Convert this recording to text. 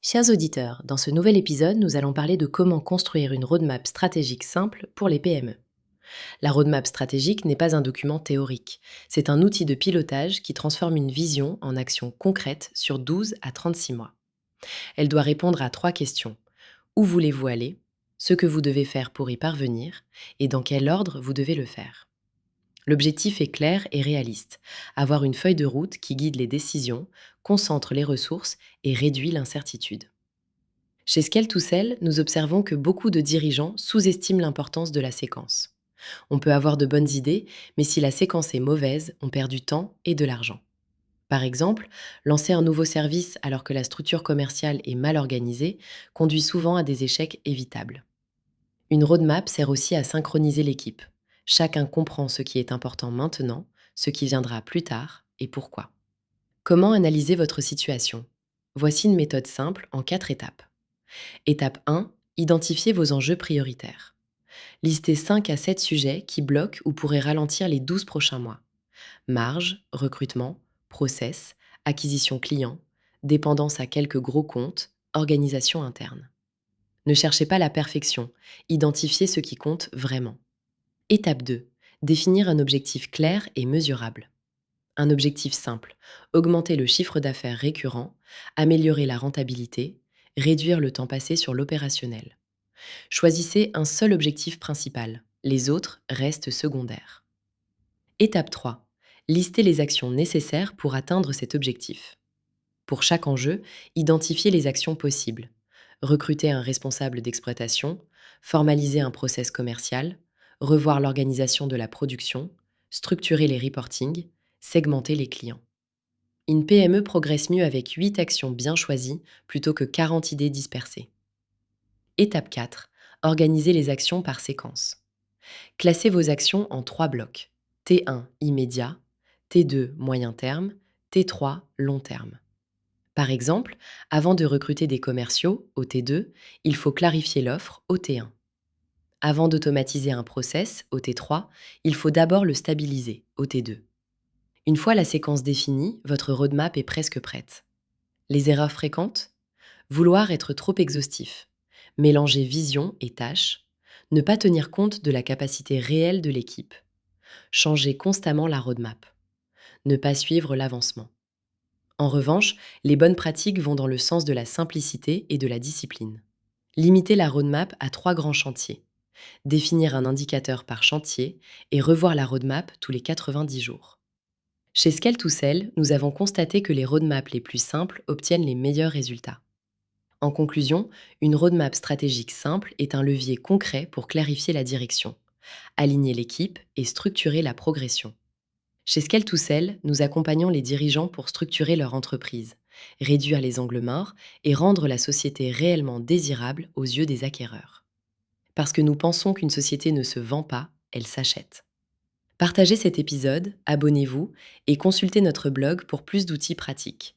Chers auditeurs, dans ce nouvel épisode, nous allons parler de comment construire une roadmap stratégique simple pour les PME. La roadmap stratégique n'est pas un document théorique, c'est un outil de pilotage qui transforme une vision en action concrète sur 12 à 36 mois. Elle doit répondre à trois questions. Où voulez-vous aller? Ce que vous devez faire pour y parvenir? Et dans quel ordre vous devez le faire? L'objectif est clair et réaliste. Avoir une feuille de route qui guide les décisions, concentre les ressources et réduit l'incertitude. Chez Skeltoussel, nous observons que beaucoup de dirigeants sous-estiment l'importance de la séquence. On peut avoir de bonnes idées, mais si la séquence est mauvaise, on perd du temps et de l'argent. Par exemple, lancer un nouveau service alors que la structure commerciale est mal organisée conduit souvent à des échecs évitables. Une roadmap sert aussi à synchroniser l'équipe. Chacun comprend ce qui est important maintenant, ce qui viendra plus tard et pourquoi. Comment analyser votre situation? Voici une méthode simple en 4 étapes. Étape 1. Identifiez vos enjeux prioritaires. Listez 5 à 7 sujets qui bloquent ou pourraient ralentir les 12 prochains mois. Marge, recrutement, process, acquisition client, dépendance à quelques gros comptes, organisation interne. Ne cherchez pas la perfection, identifiez ce qui compte vraiment. Étape 2. Définir un objectif clair et mesurable. Un objectif simple, augmenter le chiffre d'affaires récurrent, améliorer la rentabilité, réduire le temps passé sur l'opérationnel. Choisissez un seul objectif principal, les autres restent secondaires. Étape 3. Listez les actions nécessaires pour atteindre cet objectif. Pour chaque enjeu, identifiez les actions possibles. Recruter un responsable d'exploitation, formaliser un process commercial, revoir l'organisation de la production, structurer les reportings, segmenter les clients. Une PME progresse mieux avec 8 actions bien choisies plutôt que 40 idées dispersées. Étape 4. Organisez les actions par séquence. Classez vos actions en 3 blocs. T1 immédiat, T2 moyen terme, T3 long terme. Par exemple, avant de recruter des commerciaux, au T2, il faut clarifier l'offre au T1. Avant d'automatiser un process, au T3, il faut d'abord le stabiliser, au T2. Une fois la séquence définie, votre roadmap est presque prête. Les erreurs fréquentes? Vouloir être trop exhaustif, mélanger vision et tâches, ne pas tenir compte de la capacité réelle de l'équipe, changer constamment la roadmap, ne pas suivre l'avancement. En revanche, les bonnes pratiques vont dans le sens de la simplicité et de la discipline. Limiter la roadmap à 3 grands chantiers, définir un indicateur par chantier et revoir la roadmap tous les 90 jours. Chez Skeltoussel, nous avons constaté que les roadmaps les plus simples obtiennent les meilleurs résultats. En conclusion, une roadmap stratégique simple est un levier concret pour clarifier la direction, aligner l'équipe et structurer la progression. Chez Skeltoussel, nous accompagnons les dirigeants pour structurer leur entreprise, réduire les angles morts et rendre la société réellement désirable aux yeux des acquéreurs. Parce que nous pensons qu'une société ne se vend pas, elle s'achète. Partagez cet épisode, abonnez-vous et consultez notre blog pour plus d'outils pratiques.